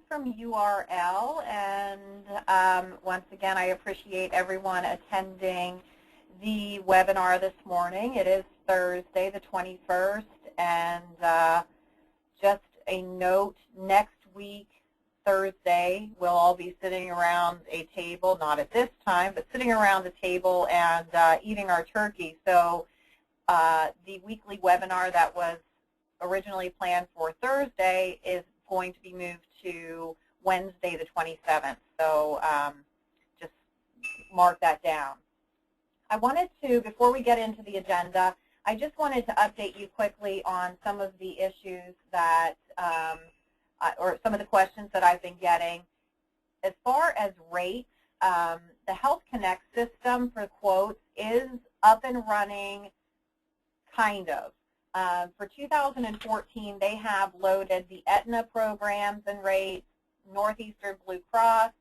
From URL, and once again, I appreciate everyone attending the webinar this morning. It is Thursday, the 21st, and just a note, next week, Thursday, we'll all be sitting around a table, not at this time, but sitting around a table and eating our turkey. So the weekly webinar that was originally planned for Thursday is going to be moved to Wednesday the 27th. So just mark that down. I wanted to, before we get into the agenda, I just wanted to update you quickly on some of the issues that, or some of the questions that I've been getting. As far as rates, the Health Connect system for quotes is up and running, kind of. For 2014, they have loaded the Aetna programs and rates, Northeastern Blue Cross,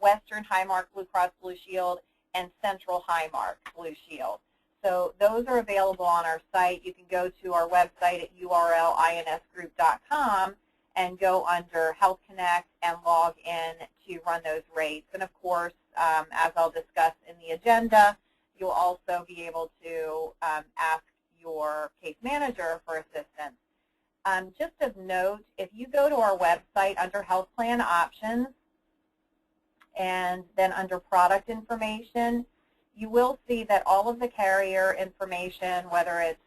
Western Highmark Blue Cross Blue Shield, and Central Highmark Blue Shield. So those are available on our site. You can go to our website at urlinsgroup.com and go under Health Connect and log in to run those rates. And of course, as I'll discuss in the agenda, you'll also be able to ask your case manager for assistance. Just of note, if you go to our website under Health Plan Options and then under Product Information, you will see that all of the carrier information, whether it's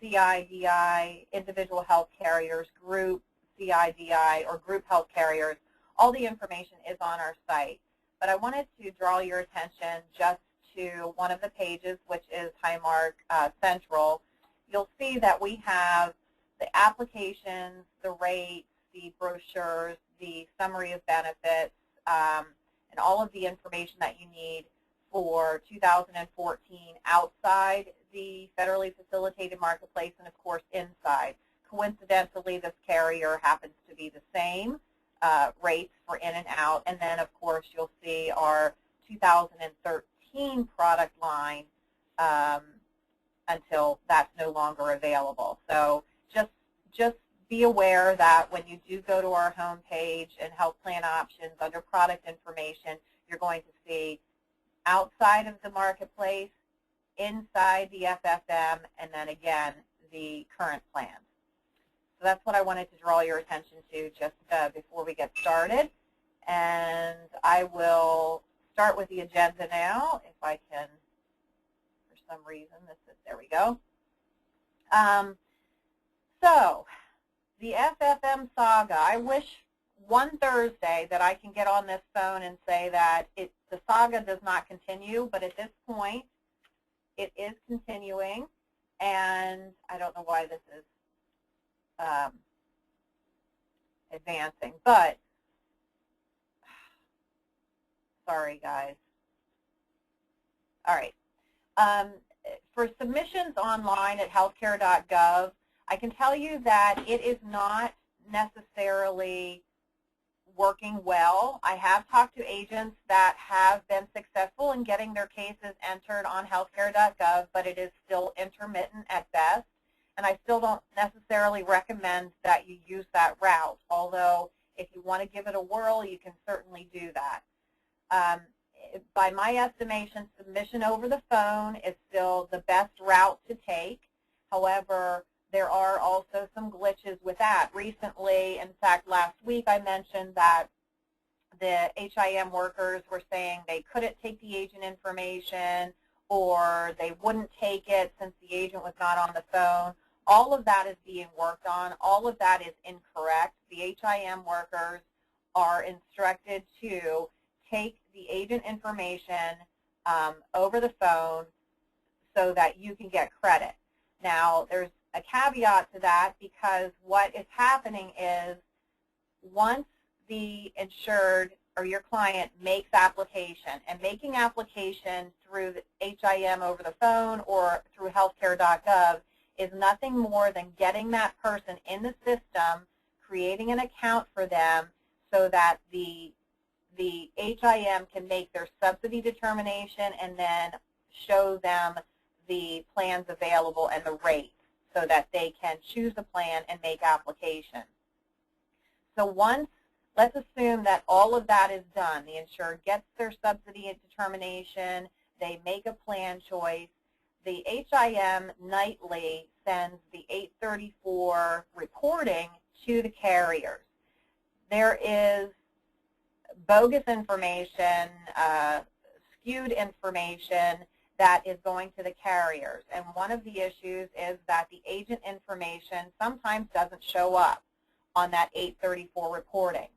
CI, DI, individual health carriers, group CI, DI, or group health carriers, all the information is on our site. But I wanted to draw your attention just to one of the pages, which is Highmark Central. You'll see that we have the applications, the rates, the brochures, the summary of benefits, and all of the information that you need for 2014 outside the federally facilitated marketplace and, of course, inside. Coincidentally, this carrier happens to be the same rates for in and out. And then, of course, you'll see our 2013 product line until that's no longer available. So just be aware that when you do go to our home page and Health Plan Options under Product Information, you're going to see outside of the marketplace, inside the FFM, and then again the current plans. So that's what I wanted to draw your attention to just before we get started. And I will start with the agenda now, if I can, for some reason, there we go. So the FFM saga, I wish one Thursday that I can get on this phone and say that the saga does not continue, but at this point it is continuing, and I don't know why this is advancing, but sorry guys. All right. For submissions online at healthcare.gov, I can tell you that it is not necessarily working well. I have talked to agents that have been successful in getting their cases entered on healthcare.gov, but it is still intermittent at best, and I still don't necessarily recommend that you use that route, although if you want to give it a whirl, you can certainly do that. By my estimation, submission over the phone is still the best route to take. However, there are also some glitches with that. Recently, in fact, last week I mentioned that the HIM workers were saying they couldn't take the agent information or they wouldn't take it since the agent was not on the phone. All of that is being worked on. All of that is incorrect. The HIM workers are instructed to take the agent information over the phone so that you can get credit. Now, there's a caveat to that, because what is happening is once the insured or your client makes application, and making application through the HIM over the phone or through healthcare.gov is nothing more than getting that person in the system, creating an account for them so that the HIM can make their subsidy determination and then show them the plans available and the rates so that they can choose a plan and make application. So once let's assume that all of that is done. The insured gets their subsidy determination, they make a plan choice. The HIM nightly sends the 834 reporting to the carriers. There is bogus information, skewed information that is going to the carriers. And one of the issues is that the agent information sometimes doesn't show up on that 834 reporting.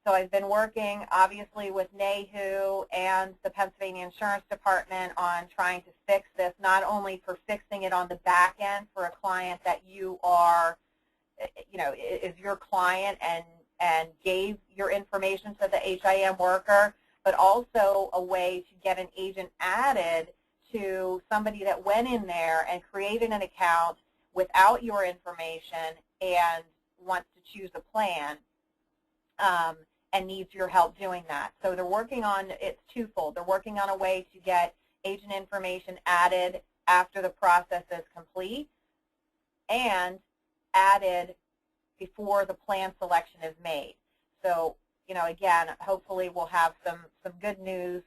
So I've been working, obviously, with NAHU and the Pennsylvania Insurance Department on trying to fix this, not only for fixing it on the back end for a client that you are, is your client and gave your information to the HIM worker, but also a way to get an agent added to somebody that went in there and created an account without your information and wants to choose a plan and needs your help doing that. So they're working on, it's twofold. They're working on a way to get agent information added after the process is complete and added before the plan selection is made. So, again, hopefully we'll have some good news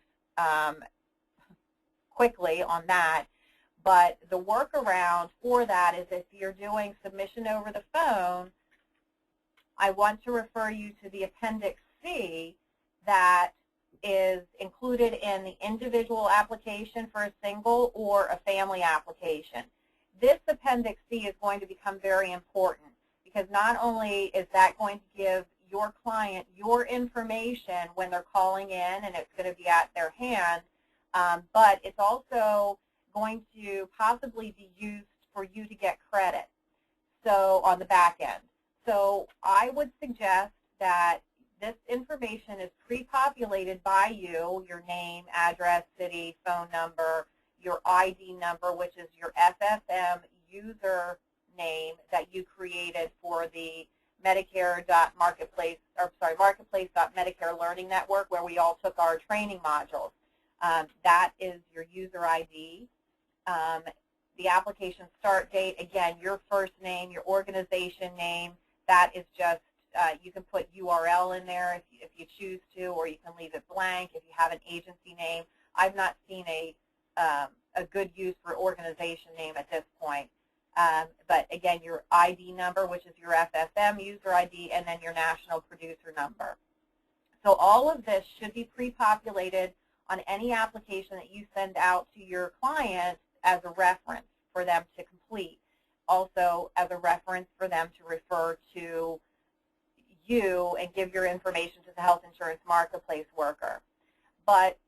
quickly on that. But the workaround for that is if you're doing submission over the phone, I want to refer you to the Appendix C that is included in the individual application for a single or a family application. This Appendix C is going to become very important because not only is that going to give your client your information when they're calling in and it's going to be at their hand, but it's also going to possibly be used for you to get credit, so on the back end. So I would suggest that this information is pre-populated by you, your name, address, city, phone number, your ID number, which is your FFM user name that you created for the Marketplace.Medicare Learning Network, where we all took our training modules. That is your user ID. The application start date, again, your first name, your organization name. That is just, you can put URL in there if you choose to, or you can leave it blank if you have an agency name. I've not seen a good use for organization name at this point. But again, your ID number, which is your FFM user ID, and then your national producer number. So all of this should be pre-populated on any application that you send out to your client as a reference for them to complete. Also as a reference for them to refer to you and give your information to the health insurance marketplace worker. But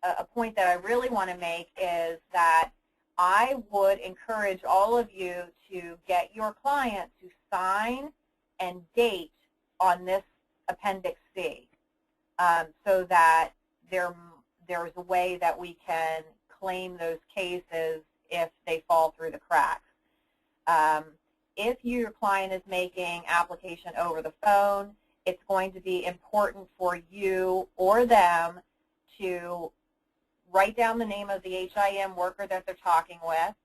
a point that I really want to make is that I would encourage all of you to get your client to sign and date on this Appendix C so that there's a way that we can claim those cases if they fall through the cracks. If your client is making application over the phone, it's going to be important for you or them to write down the name of the HIM worker that they're talking with,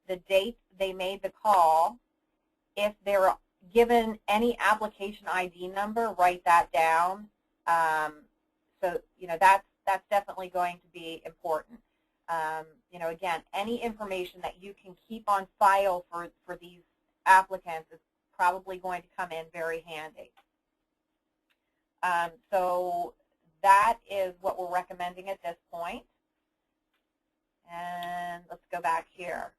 the date they made the call. If they're given any application ID number, write that down. So that's definitely going to be important. Again, any information that you can keep on file for these applicants is probably going to come in very handy. So that is what we're recommending at this point. And let's go back here.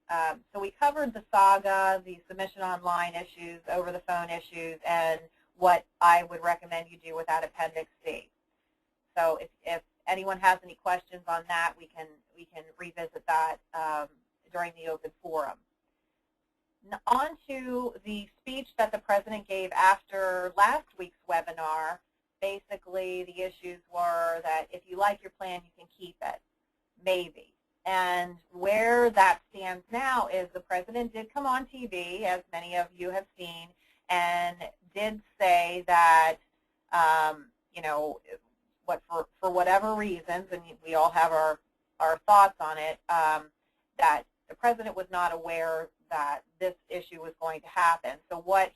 So we covered the saga, the submission online issues, over the phone issues, and what I would recommend you do with that Appendix C. So if anyone has any questions on that, we can revisit that during the open forum. Now, on to the speech that the President gave after last week's webinar. Basically, the issues were that if you like your plan, you can keep it, maybe. And where that stands now is the President did come on TV, as many of you have seen, and did say that, for whatever reasons, and we all have our thoughts on it, that the President was not aware that this issue was going to happen. So what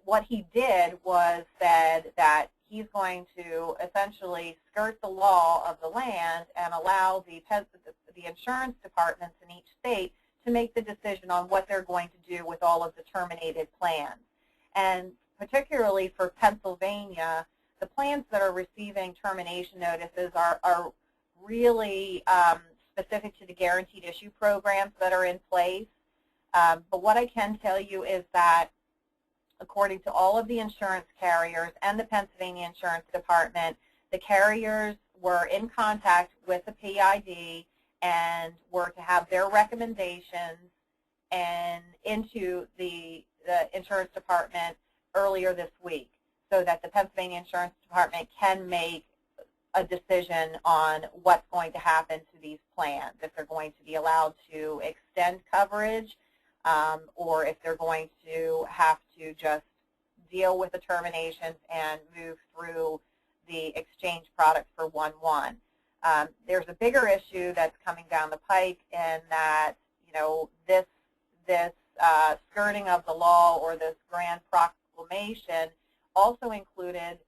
what he did was said that he's going to essentially skirt the law of the land and allow the insurance departments in each state to make the decision on what they're going to do with all of the terminated plans. And particularly for Pennsylvania, the plans that are receiving termination notices are really specific to the guaranteed issue programs that are in place. But what I can tell you is that according to all of the insurance carriers and the Pennsylvania Insurance Department, the carriers were in contact with the PID and were to have their recommendations and into the insurance department earlier this week, so that the Pennsylvania Insurance Department can make a decision on what's going to happen to these plans, if they're going to be allowed to extend coverage, or if they're going to have to just deal with the terminations and move through the exchange product for 1/1. There's a bigger issue that's coming down the pike, in that, you know, this skirting of the law, or this grand proclamation, also included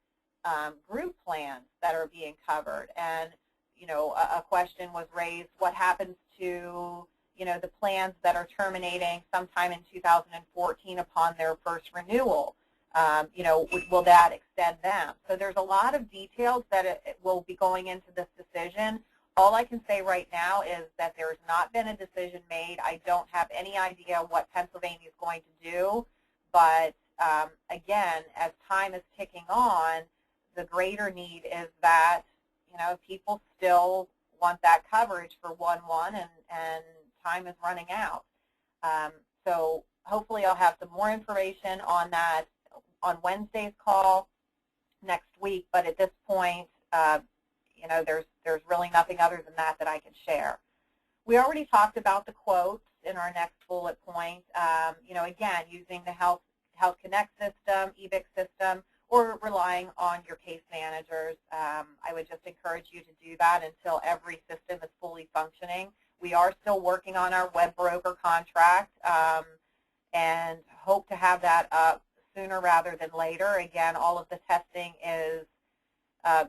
group plans that are being covered. And, you know, a question was raised: what happens to, you know, the plans that are terminating sometime in 2014 upon their first renewal? You know, will that extend them? So there's a lot of details that it will be going into this decision. All I can say right now is that there's not been a decision made. I don't have any idea what Pennsylvania is going to do. But again, as time is ticking on, the greater need is that, you know, people still want that coverage for 1/1, and time is running out. So hopefully I'll have some more information on that on Wednesday's call next week. But at this point, you know, there's really nothing other than that I can share. We already talked about the quotes in our next bullet point. You know, again, using the Health Connect system, EBIC system, or relying on your case managers. I would just encourage you to do that until every system is fully functioning. We are still working on our web broker contract, and hope to have that up sooner rather than later. Again, all of the testing is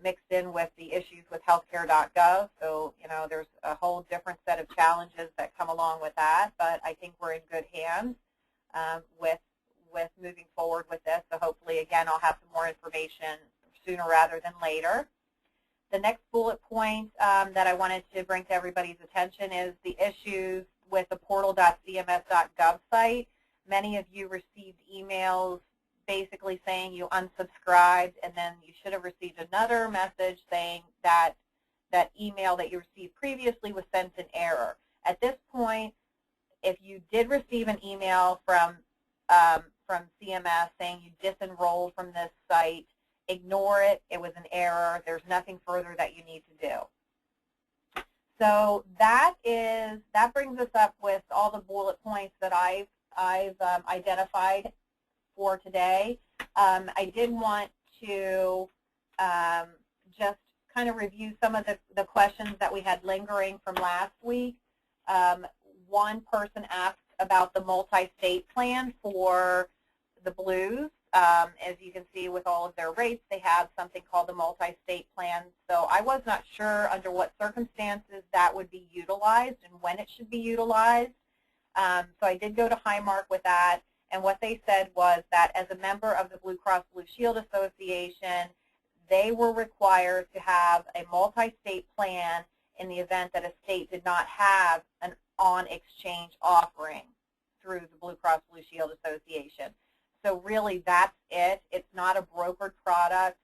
mixed in with the issues with healthcare.gov, so, you know, there's a whole different set of challenges that come along with that. But I think we're in good hands with moving forward with this. So hopefully, again, I'll have some more information sooner rather than later. The next bullet point that I wanted to bring to everybody's attention is the issues with the portal.cms.gov site. Many of you received emails basically saying you unsubscribed, and then you should have received another message saying that that email that you received previously was sent in error. At this point, if you did receive an email from CMS saying you disenrolled from this site, ignore it. It was an error. There's nothing further that you need to do. So that brings us up with all the bullet points that I've identified for today. I did want to just kind of review some of the questions that we had lingering from last week. One person asked about the multi-state plan for the Blues. As you can see, with all of their rates, they have something called the multi-state plan. So I was not sure under what circumstances that would be utilized and when it should be utilized. So I did go to Highmark with that, and what they said was that as a member of the Blue Cross Blue Shield Association, they were required to have a multi-state plan in the event that a state did not have an on-exchange offering through the Blue Cross Blue Shield Association. So really, that's it. It's not a brokered product.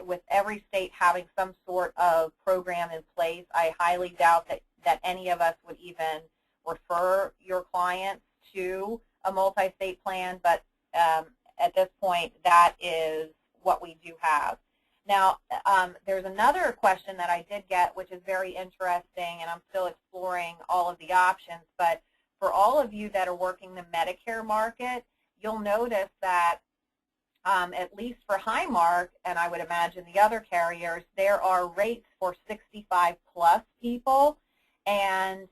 With every state having some sort of program in place, I highly doubt that any of us would even refer your clients to a multi-state plan, but at this point, that is what we do have. Now, there's another question that I did get, which is very interesting, and I'm still exploring all of the options, but for all of you that are working the Medicare market, you'll notice that at least for Highmark, and I would imagine the other carriers, there are rates for 65-plus people. And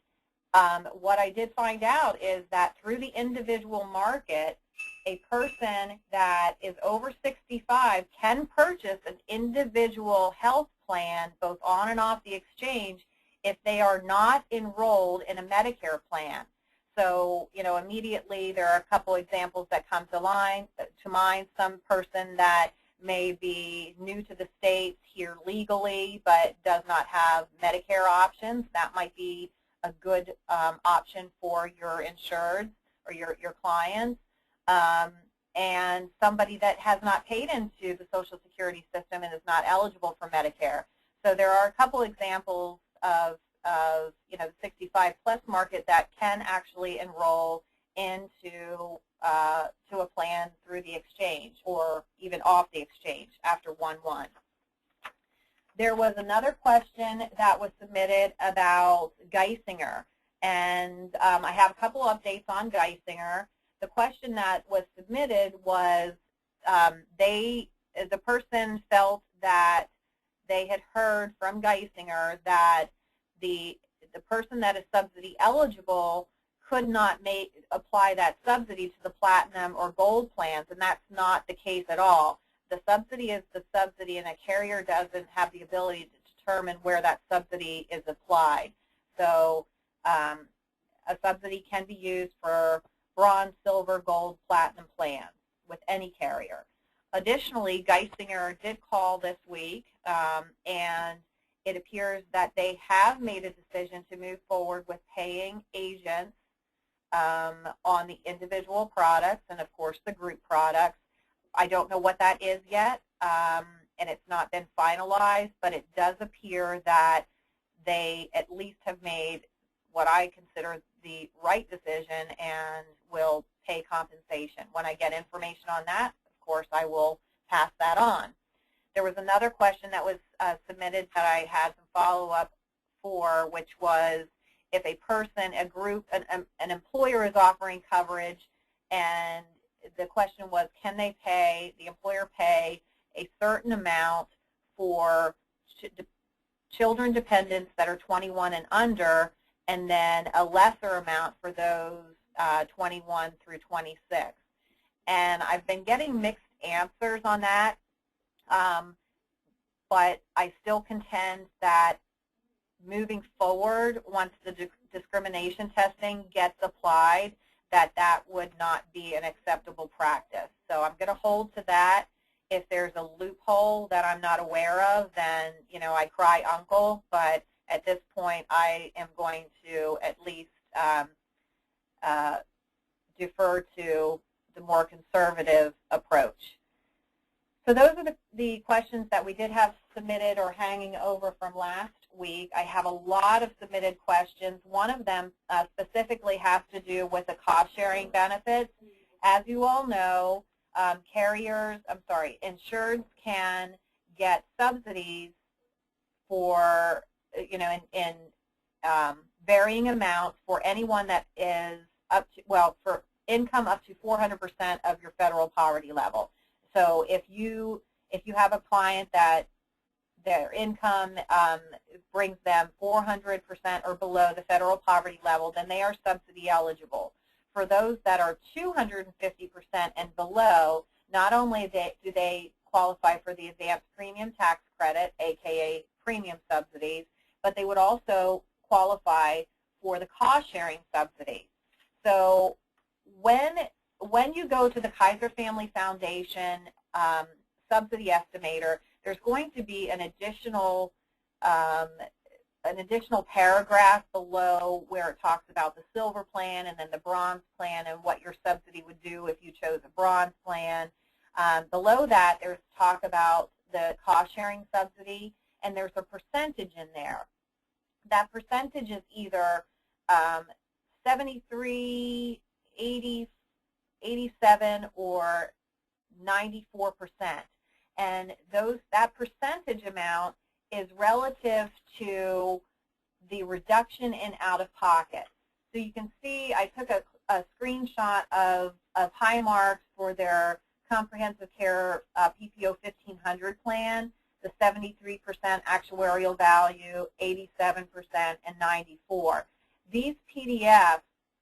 what I did find out is that through the individual market, a person that is over 65 can purchase an individual health plan both on and off the exchange if they are not enrolled in a Medicare plan. So, immediately there are a couple examples that come to mind. Some person that may be new to the States here legally but does not have Medicare options. That might be a good option for your insured or your clients. And somebody that has not paid into the Social Security system and is not eligible for Medicare. So there are a couple examples of the 65 plus market that can actually enroll into to a plan through the exchange or even off the exchange after 1/1. There was another question that was submitted about Geisinger, and I have a couple updates on Geisinger. The question that was submitted was the person felt that they had heard from Geisinger that the person that is subsidy eligible could not apply that subsidy to the platinum or gold plans, and that's not the case at all. The subsidy is the subsidy, and a carrier doesn't have the ability to determine where that subsidy is applied. So a subsidy can be used for bronze, silver, gold, platinum plans with any carrier. Additionally, Geisinger did call this week, and it appears that they have made a decision to move forward with paying agents on the individual products and, of course, the group products. I don't know what that is yet, and it's not been finalized, but it does appear that they at least have made what I consider the right decision and will pay compensation. When I get information on that, of course, I will pass that on. There was another question that was submitted that I had some follow-up for, which was if a person, a group, an employer is offering coverage, and the question was, can they pay, the employer pay a certain amount for children dependents that are 21 and under, and then a lesser amount for those 21 through 26. And I've been getting mixed answers on that, but I still contend that moving forward, once the discrimination testing gets applied, that would not be an acceptable practice. So I'm going to hold to that. If there's a loophole that I'm not aware of, then, I cry uncle. But at this point, I am going to at least defer to the more conservative approach. So those are the questions that we did have submitted or hanging over from last week. I have a lot of submitted questions. One of them specifically has to do with the cost-sharing benefits. As you all know, insureds can get subsidies for, in varying amounts for anyone that is up to, for income up to 400% of your federal poverty level. So if you have a client that their income brings them 400% or below the federal poverty level, then they are subsidy eligible. For those that are 250% and below, not only do they qualify for the advanced premium tax credit, aka premium subsidies, but they would also qualify for the cost-sharing subsidy. So when you go to the Kaiser Family Foundation subsidy estimator, there's going to be an additional paragraph below where it talks about the silver plan and then the bronze plan and what your subsidy would do if you chose a bronze plan. Below that, there's talk about the cost-sharing subsidy, and there's a percentage in there. That percentage is either 73, 80, 87, or 94%. And that percentage amount is relative to the reduction in out-of-pocket. So you can see I took a screenshot of Highmark's for their comprehensive care PPO 1500 plan, the 73% actuarial value, 87%, and 94%. These PDFs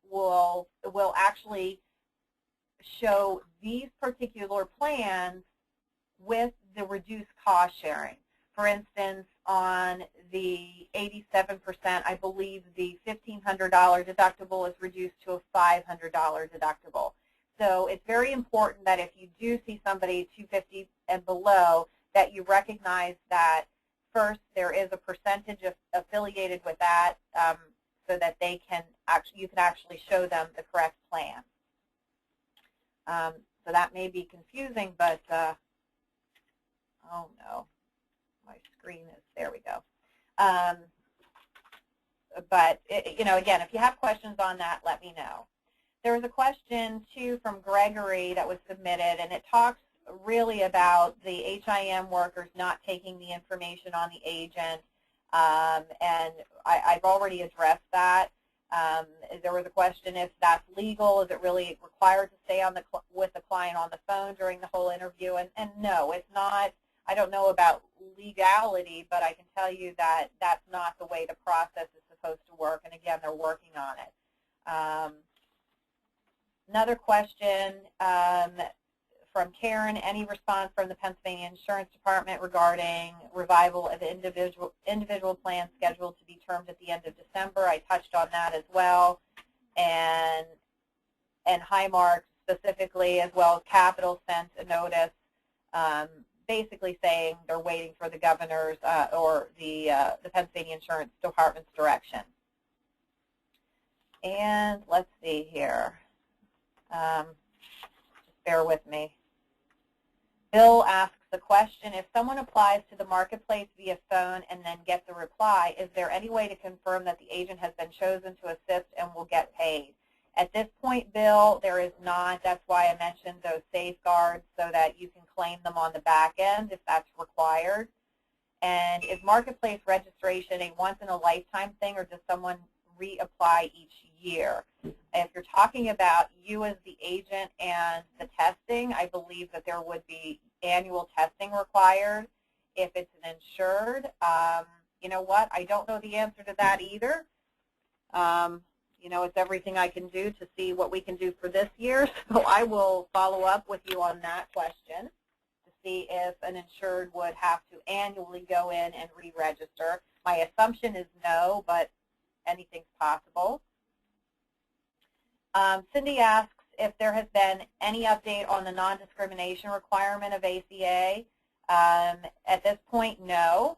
will actually show these particular plans with the reduced cost sharing. For instance, on the 87%, I believe the $1,500 deductible is reduced to a $500 deductible. So it's very important that if you do see somebody $250 and below, that you recognize that first there is a percentage affiliated with that, so that they can you can actually show them the correct plan. So that may be confusing, but oh no, my screen is, there we go. But you know, again, if you have questions on that, let me know. There was a question too from Gregory that was submitted, and it talks really about the HIM workers not taking the information on the agent, and I've already addressed that. There was a question if that's legal. Is it really required to stay on with the client on the phone during the whole interview? And no, it's not. I don't know about legality, but I can tell you that that's not the way the process is supposed to work. And again, they're working on it. Another question from Karen, any response from the Pennsylvania Insurance Department regarding revival of individual plans scheduled to be termed at the end of December? I touched on that as well. And Highmark specifically, as well as Capital, sent a notice basically saying they're waiting for the governor's or the Pennsylvania Insurance Department's direction. And let's see here. Just bear with me. Bill asks the question, if someone applies to the marketplace via phone and then gets a reply, is there any way to confirm that the agent has been chosen to assist and will get paid? At this point, Bill, there is not. That's why I mentioned those safeguards so that you can claim them on the back end if that's required. And is marketplace registration a once-in-a-lifetime thing, or does someone reapply each year? If you're talking about you as the agent and the testing, I believe that there would be annual testing required. If it's an insured, you know what, I don't know the answer to that either. You know, it's everything I can do to see what we can do for this year, so I will follow up with you on that question to see if an insured would have to annually go in and re-register. My assumption is no, but anything's possible. Cindy asks if there has been any update on the non-discrimination requirement of ACA. At this point, no.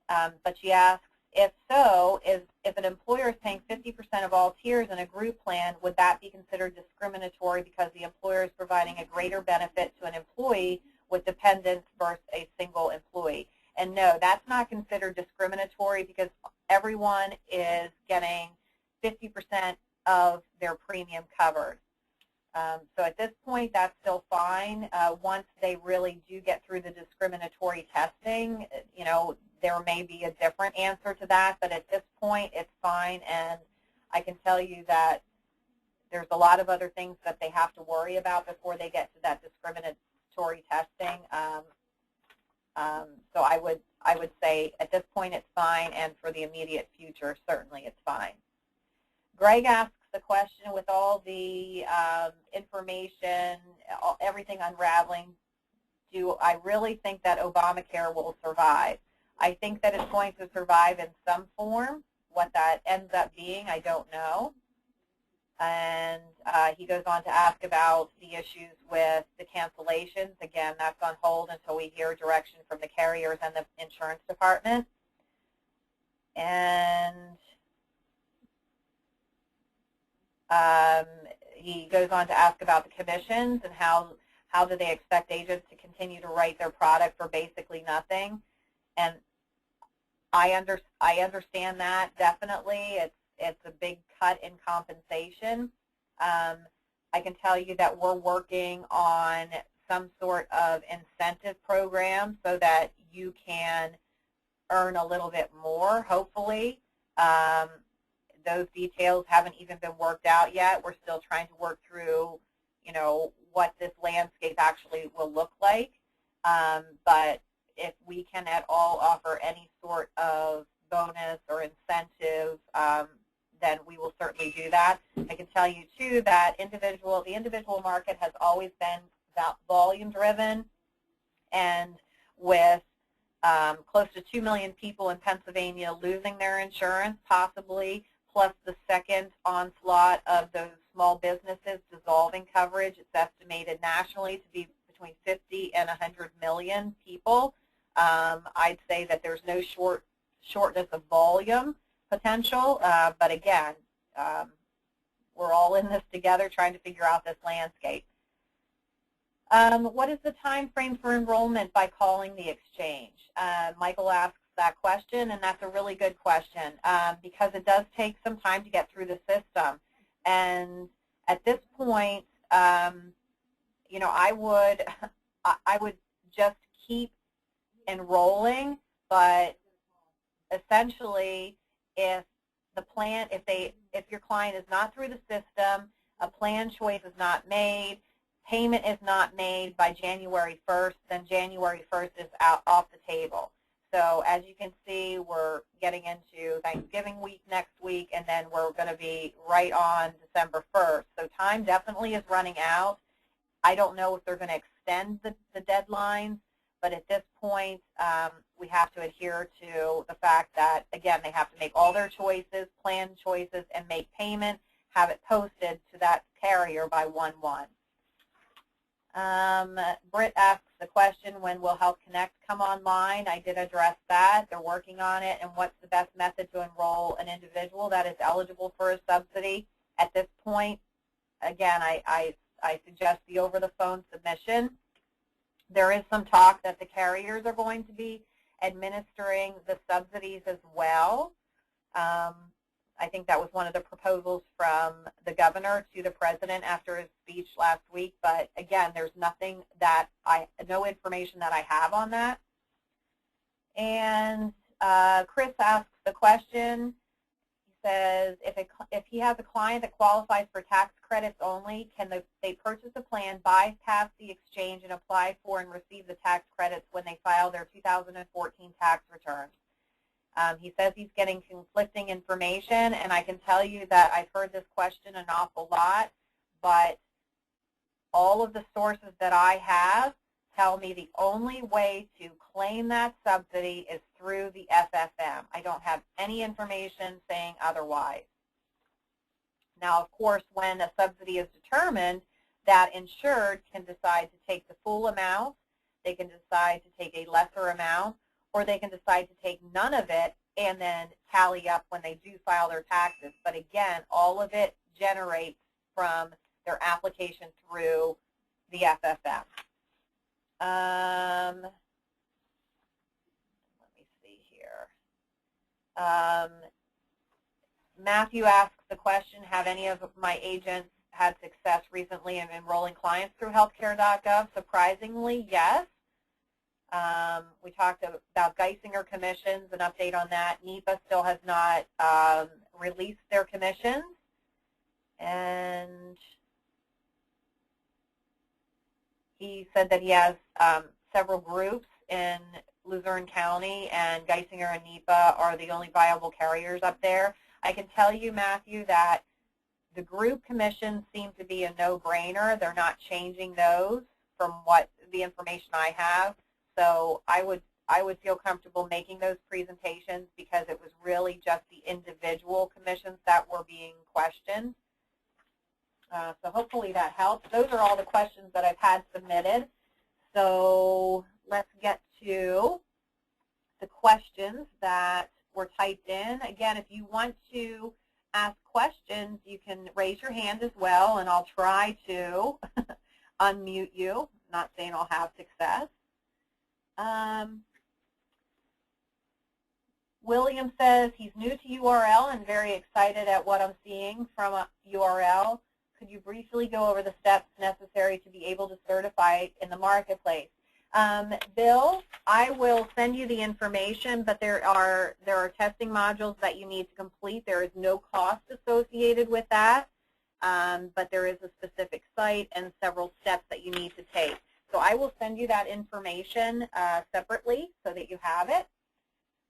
But she asks, if so, if an employer is paying 50% of all tiers in a group plan, would that be considered discriminatory because the employer is providing a greater benefit to an employee with dependents versus a single employee? And no, that's not considered discriminatory because everyone is getting 50% of their premium covered. So at this point, that's still fine. Once they really do get through the discriminatory testing, you know, there may be a different answer to that, but at this point, it's fine. And I can tell you that there's a lot of other things that they have to worry about before they get to that discriminatory testing. So I would say at this point it's fine, and for the immediate future, certainly it's fine. Greg asks the question, with all the information, everything unraveling, do I really think that Obamacare will survive? I think that it's going to survive in some form. What that ends up being, I don't know. And he goes on to ask about the issues with the cancellations. Again, that's on hold until we hear direction from the carriers and the insurance department. And he goes on to ask about the commissions and how do they expect agents to continue to write their product for basically nothing. And I understand that, definitely. It's a big cut in compensation. I can tell you that we're working on some sort of incentive program so that you can earn a little bit more, hopefully. Those details haven't even been worked out yet. We're still trying to work through, you know, what this landscape actually will look like. But if we can at all offer any sort of bonus or incentive, then we will certainly do that. I can tell you, too, that the individual market has always been volume-driven, and with close to 2 million people in Pennsylvania losing their insurance, possibly, plus the second onslaught of those small businesses dissolving coverage. It's estimated nationally to be between 50 and 100 million people. I'd say that there's no shortness of volume potential, but again, we're all in this together trying to figure out this landscape. What is the time frame for enrollment by calling the exchange? Michael asks that question, and that's a really good question because it does take some time to get through the system. And at this point, you know, I would just keep enrolling, but essentially, if your client is not through the system, a plan choice is not made, payment is not made by January 1st, then January 1st is off the table. So as you can see, we're getting into Thanksgiving week next week, and then we're going to be right on December 1st. So time definitely is running out. I don't know if they're going to extend the deadlines, but at this point, we have to adhere to the fact that, again, they have to make all their choices, plan choices, and make payment, have it posted to that carrier by 1/1. Britt asks the question, when will Health Connect come online? I did address that. They're working on it. And what's the best method to enroll an individual that is eligible for a subsidy? At this point, again, I suggest the over-the-phone submission. There is some talk that the carriers are going to be administering the subsidies as well. I think that was one of the proposals from the governor to the president after his speech last week. But again, there's nothing that no information that I have on that. And Chris asks the question. He says, if he has a client that qualifies for tax credits only, can they purchase a plan, bypass the exchange, and apply for and receive the tax credits when they file their 2014 tax returns? He says he's getting conflicting information, and I can tell you that I've heard this question an awful lot, but all of the sources that I have tell me the only way to claim that subsidy is through the FFM. I don't have any information saying otherwise. Now, of course, when a subsidy is determined, that insured can decide to take the full amount, they can decide to take a lesser amount, or they can decide to take none of it and then tally up when they do file their taxes. But again, all of it generates from their application through the FFM. Let me see here. Matthew asks the question, have any of my agents had success recently in enrolling clients through healthcare.gov? Surprisingly, yes. We talked about Geisinger commissions, an update on that. NEPA still has not released their commissions. And he said that he has several groups in Luzerne County, and Geisinger and NEPA are the only viable carriers up there. I can tell you, Matthew, that the group commissions seem to be a no-brainer. They're not changing those from what the information I have. So I would feel comfortable making those presentations because it was really just the individual commissions that were being questioned. So hopefully that helps. Those are all the questions that I've had submitted. So let's get to the questions that were typed in. Again, if you want to ask questions, you can raise your hand as well, and I'll try to unmute you. I'm not saying I'll have success. William says he's new to URL and very excited at what I'm seeing from a URL. Could you briefly go over the steps necessary to be able to certify in the marketplace? Bill, I will send you the information, but there are testing modules that you need to complete. There is no cost associated with that, but there is a specific site and several steps that you need to take. So I will send you that information separately so that you have it.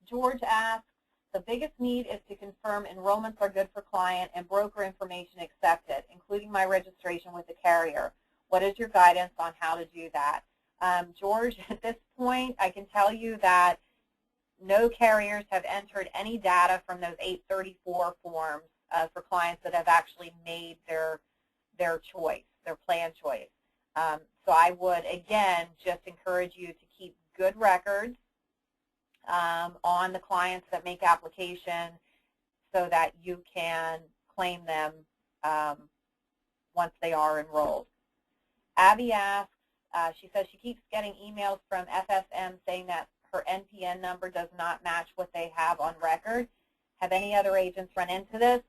George asks the biggest need is to confirm enrollments are good for client and broker information accepted, including my registration with the carrier. What is your guidance on how to do that? George, at this point, I can tell you that no carriers have entered any data from those 834 forms for clients that have actually made their choice, their plan choice. So I would, again, just encourage you to keep good records on the clients that make application so that you can claim them once they are enrolled. Abby asks, she says she keeps getting emails from FSM saying that her NPN number does not match what they have on record. Have any other agents run into this?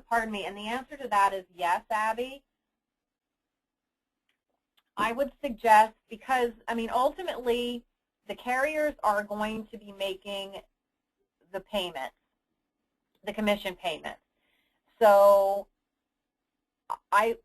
Pardon me. And the answer to that is yes, Abby. I would suggest, because, I mean, ultimately, the carriers are going to be making the payments, the commission payments. So I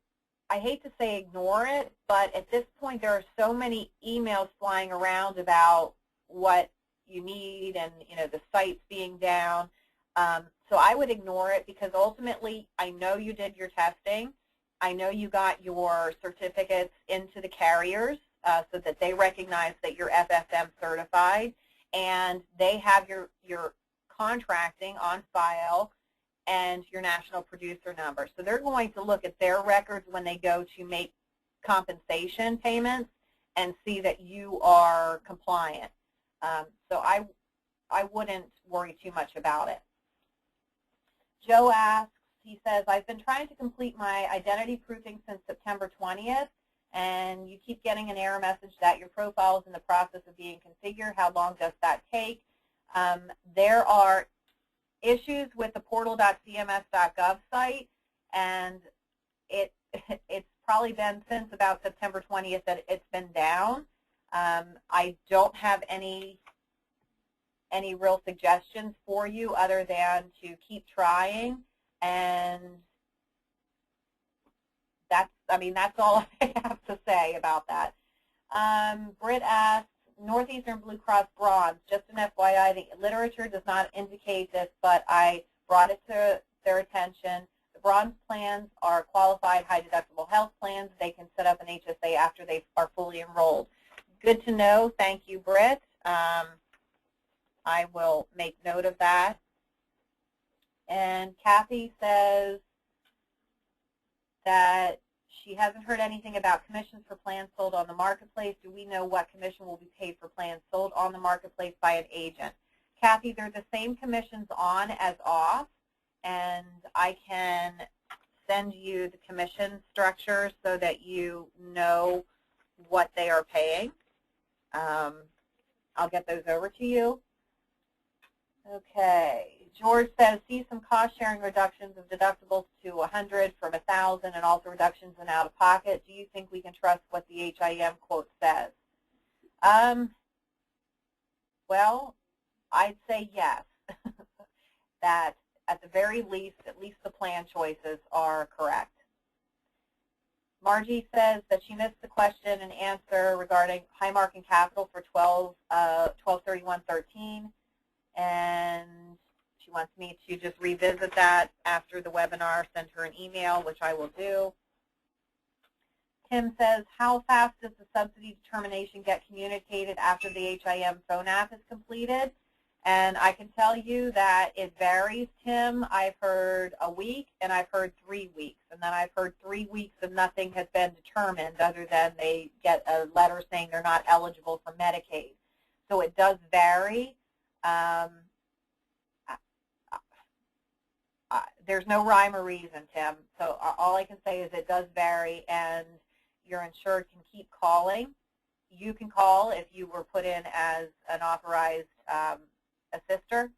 hate to say ignore it, but at this point there are so many emails flying around about what you need and, you know, the sites being down. So I would ignore it, because ultimately I know you did your testing. I know you got your certificates into the carriers so that they recognize that you're FSM certified, and they have your contracting on file and your national producer number. So they're going to look at their records when they go to make compensation payments and see that you are compliant. So I wouldn't worry too much about it. Joe asks, he says, I've been trying to complete my identity proofing since September 20th, and you keep getting an error message that your profile is in the process of being configured. How long does that take? There are issues with the portal.cms.gov site, and it's probably been since about September 20th that it's been down. I don't have any real suggestions for you other than to keep trying, and that's all I have to say about that. Britt asks, Northeastern Blue Cross Bronze, just an FYI, the literature does not indicate this, but I brought it to their attention. The Bronze plans are qualified high-deductible health plans. They can set up an HSA after they are fully enrolled. Good to know. Thank you, Britt. I will make note of that. And Kathy says that she hasn't heard anything about commissions for plans sold on the marketplace. Do we know what commission will be paid for plans sold on the marketplace by an agent? Kathy, they're the same commissions on as off, and I can send you the commission structure so that you know what they are paying. I'll get those over to you. Okay. George says, see some cost-sharing reductions of deductibles to $100 from $1,000 and also reductions in out-of-pocket. Do you think we can trust what the HIM quote says? Well, I'd say yes, that at the very least, at least the plan choices are correct. Margie says that she missed the question and answer regarding Highmark and Capital for 12/31/13, and she wants me to just revisit that after the webinar, send her an email, which I will do. Tim says, how fast does the subsidy determination get communicated after the HIM phone app is completed? And I can tell you that it varies, Tim. I've heard a week, and I've heard 3 weeks. And then I've heard 3 weeks and nothing has been determined other than they get a letter saying they're not eligible for Medicaid. So it does vary. There's no rhyme or reason, Tim. So all I can say is it does vary, and your insured can keep calling. You can call if you were put in as an authorized assister,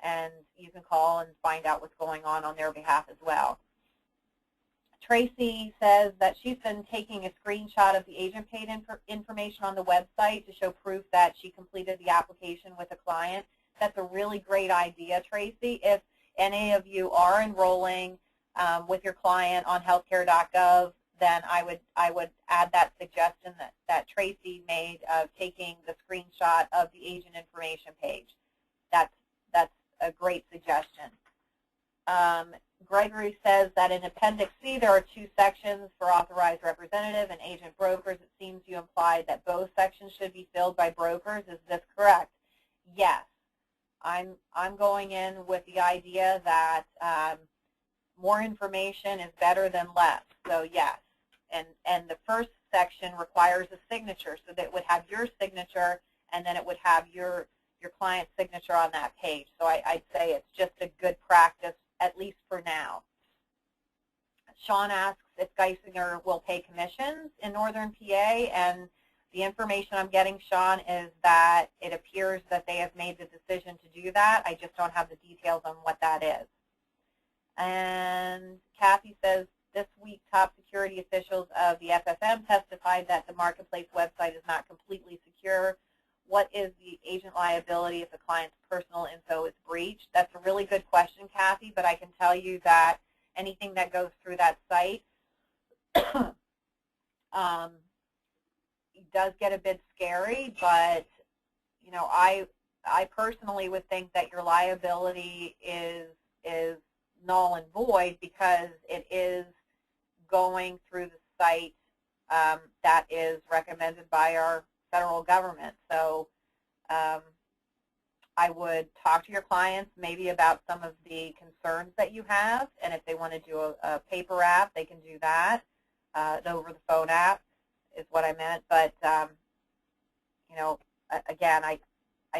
and you can call and find out what's going on their behalf as well. Tracy says that she's been taking a screenshot of the agent paid information on the website to show proof that she completed the application with a client. That's a really great idea, Tracy. If any of you are enrolling with your client on healthcare.gov, then I would add that suggestion that Tracy made of taking the screenshot of the agent information page. That's a great suggestion. Gregory says that in Appendix C there are 2 sections for authorized representative and agent brokers. It seems you implied that both sections should be filled by brokers. Is this correct? Yes. I'm going in with the idea that more information is better than less. So yes. And the first section requires a signature, so that it would have your signature and then it would have your client's signature on that page. So I'd say it's just a good practice, at least for now. Sean asks if Geisinger will pay commissions in Northern PA, and the information I'm getting, Sean, is that it appears that they have made the decision to do that. I just don't have the details on what that is. And Kathy says, this week top security officials of the FFM testified that the marketplace website is not completely secure. What is the agent liability if the client's personal info is breached? That's a really good question, Kathy, but I can tell you that anything that goes through that site does get a bit scary, but you know, I personally would think that your liability is null and void because it is going through the site that is recommended by our federal government. So I would talk to your clients maybe about some of the concerns that you have, and if they want to do a paper app, they can do that. The over-the-phone app is what I meant. But, you know, again, I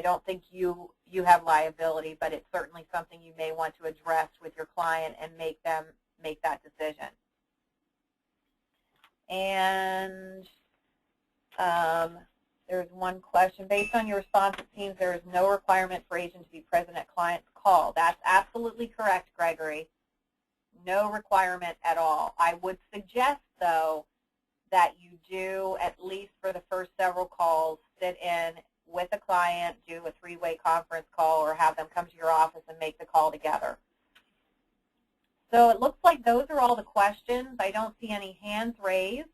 don't think you have liability, but it's certainly something you may want to address with your client and make them make that decision. And there's one question. Based on your response, it seems there is no requirement for agent to be present at client's call. That's absolutely correct, Gregory. No requirement at all. I would suggest, though, that you do, at least for the first several calls, sit in with a client, do a 3-way conference call, or have them come to your office and make the call together. So it looks like those are all the questions. I don't see any hands raised.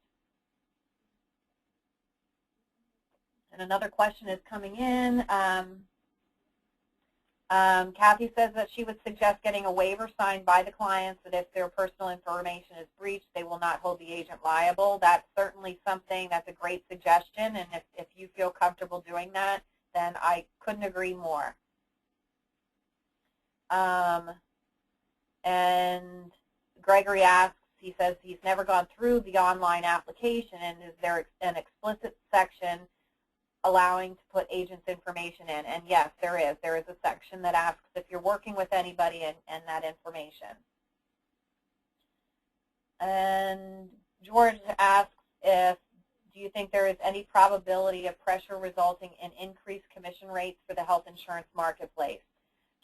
And another question is coming in. Kathy says that she would suggest getting a waiver signed by the clients that if their personal information is breached, they will not hold the agent liable. That's certainly something, that's a great suggestion, and if you feel comfortable doing that, then I couldn't agree more. And Gregory asks, he says he's never gone through the online application, and is there an explicit section allowing to put agent's information in? And yes, there is. There is a section that asks if you're working with anybody and that information. And George asks if, do you think there is any probability of pressure resulting in increased commission rates for the health insurance marketplace?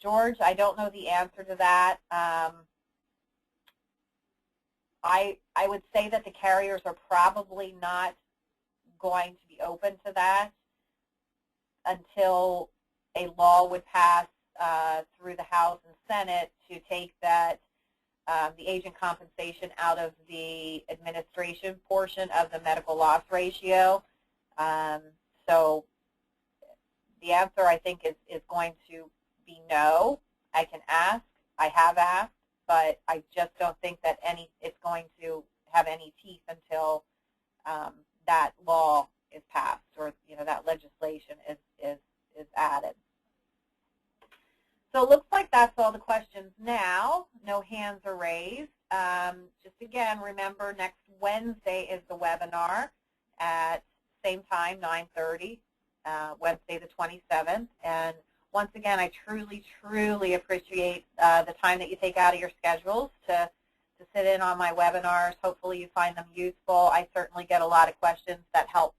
George, I don't know the answer to that. I would say that the carriers are probably not going to be open to that until a law would pass through the House and Senate to take that the agent compensation out of the administration portion of the medical loss ratio. So the answer, I think, is going to be no. I can ask. I have asked, but I just don't think that it's going to have any teeth until that law is passed, or that legislation is added. So it looks like that's all the questions now. No hands are raised. Just again, remember next Wednesday is the webinar at same time, 9:30, Wednesday the 27th. And once again, I truly, truly appreciate the time that you take out of your schedules to sit in on my webinars. Hopefully you find them useful. I certainly get a lot of questions that help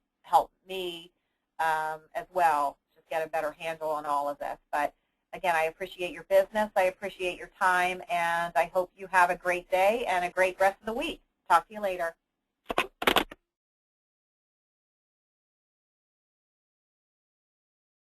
me as well, just get a better handle on all of this. But again, I appreciate your business. I appreciate your time, and I hope you have a great day and a great rest of the week. Talk to you later.